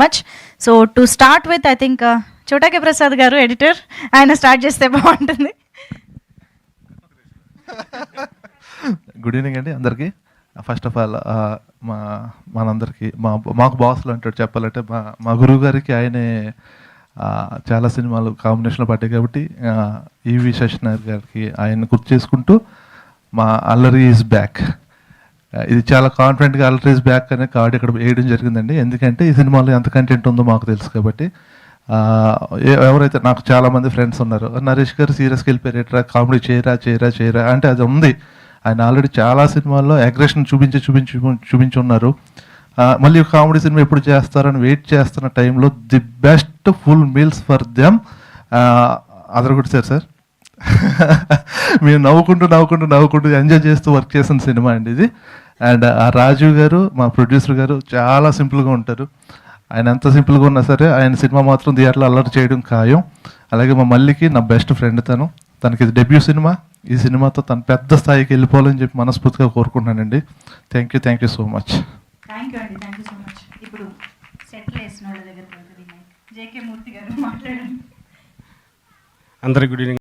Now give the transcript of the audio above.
Much. So to start with I think Chota K Prasad garu editor, ఆయన start చేస్తే బాగుంటుంది. గుడ్ ఈవినింగ్ అండి అందరికీ. ఫస్ట్ ఆఫ్ ఆల్ మనందరికీ మాకు బాసులు అంటాడు చెప్పాలంటే మా గురువు గారికి ఆయనే చాలా సినిమాలు కాంబినేషన్లో పడ్డాయి కాబట్టి ఈవి శశినాథ్ గారికి ఆయన గుర్తు చేసుకుంటూ మా అల్లరి ఈజ్ బ్యాక్, ఇది చాలా కాన్ఫిడెంట్గా అల్లరి ఈజ్ బ్యాక్ అనే కార్డు ఇక్కడ వేయడం జరిగిందండి. ఎందుకంటే ఈ సినిమాలో ఎంత కంటెంట్ ఉందో మాకు తెలుసు కాబట్టి. ఎవరైతే నాకు చాలామంది ఫ్రెండ్స్ ఉన్నారు, నరేష్ గారు సీరియస్కి వెళ్ళిపోయారు, ఎట్రా కామెడీ చేయరా అంటే అది ఉంది. ఆయన ఆల్రెడీ చాలా సినిమాల్లో అగ్రెషన్ చూపించి ఉన్నారు. మళ్ళీ కామెడీ సినిమా ఎప్పుడు చేస్తారని వెయిట్ చేస్తున్న టైంలో the best full meals for them అదరగొట్టారు సార్. మేము నవ్వుకుంటూ ఎంజాయ్ చేస్తూ వర్క్ చేసిన సినిమా అండి ఇది. అండ్ ఆ రాజీవ్ గారు మా ప్రొడ్యూసర్ గారు చాలా సింపుల్గా ఉంటారు. ఆయన ఎంత సింపుల్గా ఉన్నా సరే ఆయన సినిమా మాత్రం థియేటర్లో అల్లరి చేయడం ఖాయం. అలాగే మా మల్లికి నా బెస్ట్ ఫ్రెండ్ తనకి ఇది డెబ్యూ సినిమా. ఈ సినిమాతో తను పెద్ద స్థాయికి వెళ్ళిపోవాలని చెప్పి మనస్ఫూర్తిగా కోరుకుంటున్నానండి. Thank you so much. Thank you so much. ఇప్పుడు సెటిల్ వేసిన వాళ్ళ దగ్గర జేకే మూర్తి గారు మాట్లాడండి. అందరికి గుడ్ ఈవినింగ్.